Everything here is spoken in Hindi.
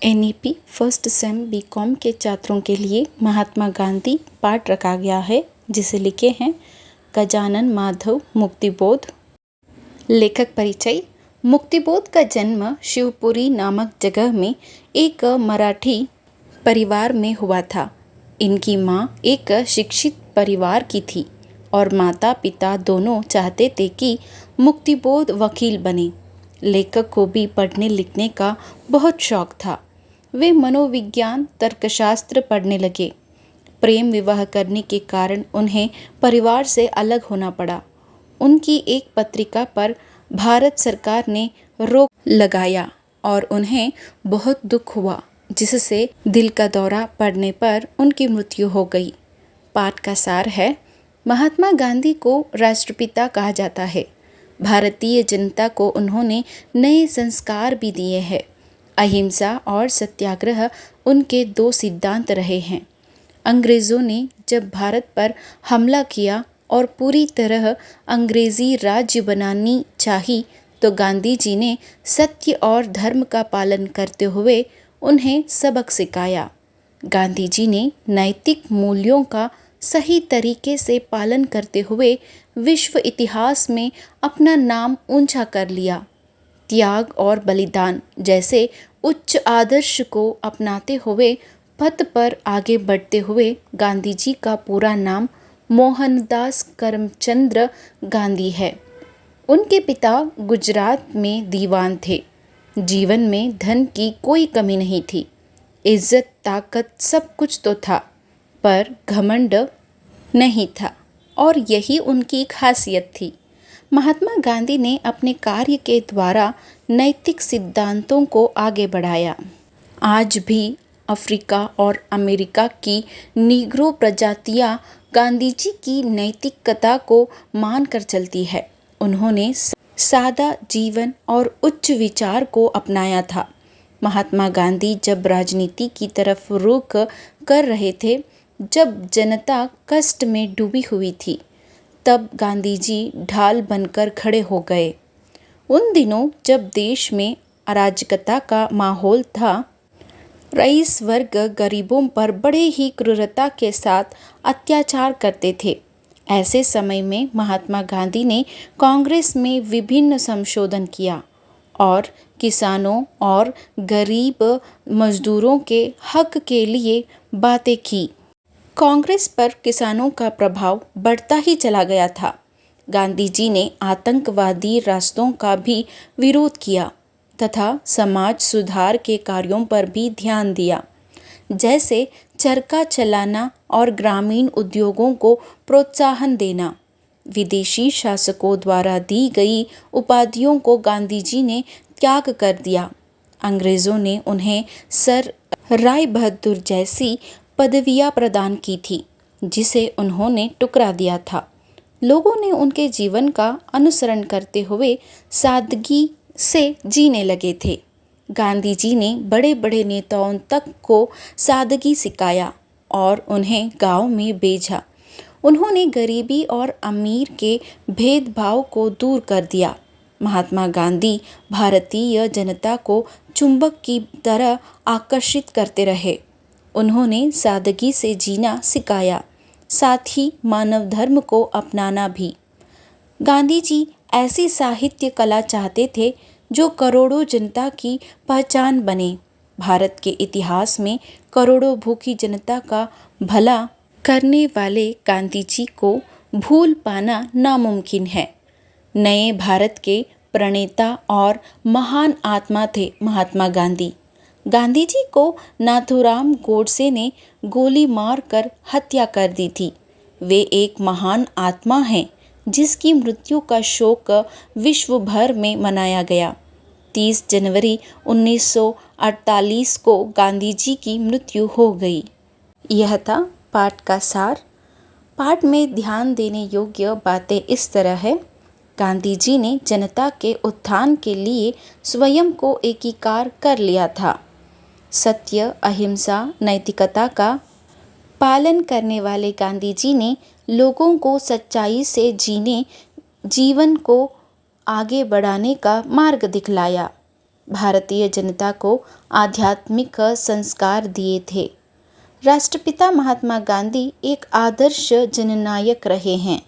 एनईपी फर्स्ट सेम बीकॉम के छात्रों के लिए महात्मा गांधी पाठ रखा गया है, जिसे लिखे हैं गजानन माधव मुक्तिबोध। लेखक परिचय। मुक्तिबोध का जन्म शिवपुरी नामक जगह में एक मराठी परिवार में हुआ था। इनकी माँ एक शिक्षित परिवार की थी और माता पिता दोनों चाहते थे कि मुक्तिबोध वकील बने। लेखक को भी पढ़ने लिखने का बहुत शौक था। वे मनोविज्ञान तर्कशास्त्र पढ़ने लगे। प्रेम विवाह करने के कारण उन्हें परिवार से अलग होना पड़ा। उनकी एक पत्रिका पर भारत सरकार ने रोक लगाया और उन्हें बहुत दुख हुआ, जिससे दिल का दौरा पड़ने पर उनकी मृत्यु हो गई। पाठ का सार है, महात्मा गांधी को राष्ट्रपिता कहा जाता है। भारतीय जनता को उन्होंने नए संस्कार भी दिए हैं। अहिंसा और सत्याग्रह उनके दो सिद्धांत रहे हैं। अंग्रेज़ों ने जब भारत पर हमला किया और पूरी तरह अंग्रेज़ी राज्य बनानी चाही, तो गांधी जी ने सत्य और धर्म का पालन करते हुए उन्हें सबक सिखाया। गांधी जी ने नैतिक मूल्यों का सही तरीके से पालन करते हुए विश्व इतिहास में अपना नाम ऊंचा कर लिया। त्याग और बलिदान जैसे उच्च आदर्श को अपनाते हुए पथ पर आगे बढ़ते हुए गांधी जी का पूरा नाम मोहनदास करमचंद गांधी है। उनके पिता गुजरात में दीवान थे। जीवन में धन की कोई कमी नहीं थी। इज्जत ताकत सब कुछ तो था, पर घमंड नहीं था, और यही उनकी खासियत थी। महात्मा गांधी ने अपने कार्य के द्वारा नैतिक सिद्धांतों को आगे बढ़ाया। आज भी अफ्रीका और अमेरिका की नीग्रो प्रजातियां गांधी जी की नैतिकता को मानकर चलती है। उन्होंने सादा जीवन और उच्च विचार को अपनाया था। महात्मा गांधी जब राजनीति की तरफ रुख कर रहे थे, जब जनता कष्ट में डूबी हुई थी, तब गांधी जी ढाल बनकर खड़े हो गए। उन दिनों जब देश में अराजकता का माहौल था, रईस वर्ग गरीबों पर बड़े ही क्रूरता के साथ अत्याचार करते थे। ऐसे समय में महात्मा गांधी ने कांग्रेस में विभिन्न संशोधन किया और किसानों और गरीब मजदूरों के हक के लिए बातें की। कांग्रेस पर किसानों का प्रभाव बढ़ता ही चला गया था। गांधी जी ने आतंकवादी रास्तों का भी विरोध किया तथा समाज सुधार के कार्यों पर भी ध्यान दिया, जैसे चरखा चलाना और ग्रामीण उद्योगों को प्रोत्साहन देना। विदेशी शासकों द्वारा दी गई उपाधियों को गांधी जी ने त्याग कर दिया। अंग्रेज़ों ने उन्हें सर राय बहादुर जैसी पदवियां प्रदान की थी, जिसे उन्होंने ठुकरा दिया था। लोगों ने उनके जीवन का अनुसरण करते हुए सादगी से जीने लगे थे। गांधी जी ने बड़े बड़े नेताओं तक को सादगी सिखाया और उन्हें गांव में भेजा। उन्होंने गरीबी और अमीर के भेदभाव को दूर कर दिया। महात्मा गांधी भारतीय जनता को चुंबक की तरह आकर्षित करते रहे। उन्होंने सादगी से जीना सिखाया, साथ ही मानव धर्म को अपनाना भी। गांधी जी ऐसी साहित्य कला चाहते थे जो करोड़ों जनता की पहचान बने। भारत के इतिहास में करोड़ों भूखी जनता का भला करने वाले गांधी जी को भूल पाना नामुमकिन है। नए भारत के प्रणेता और महान आत्मा थे महात्मा गांधी। गांधी जी को नाथूराम गोडसे ने गोली मारकर हत्या कर दी थी। वे एक महान आत्मा हैं, जिसकी मृत्यु का शोक विश्व भर में मनाया गया। 30 जनवरी 1948 को गांधी जी की मृत्यु हो गई। यह था पाठ का सार। पाठ में ध्यान देने योग्य बातें इस तरह है। गांधी जी ने जनता के उत्थान के लिए स्वयं को एकीकार कर लिया था। सत्य, अहिंसा, नैतिकता का पालन करने वाले गांधी जी ने लोगों को सच्चाई से जीवन को आगे बढ़ाने का मार्ग दिखलाया। भारतीय जनता को आध्यात्मिक संस्कार दिए थे। राष्ट्रपिता महात्मा गांधी एक आदर्श जननायक रहे हैं।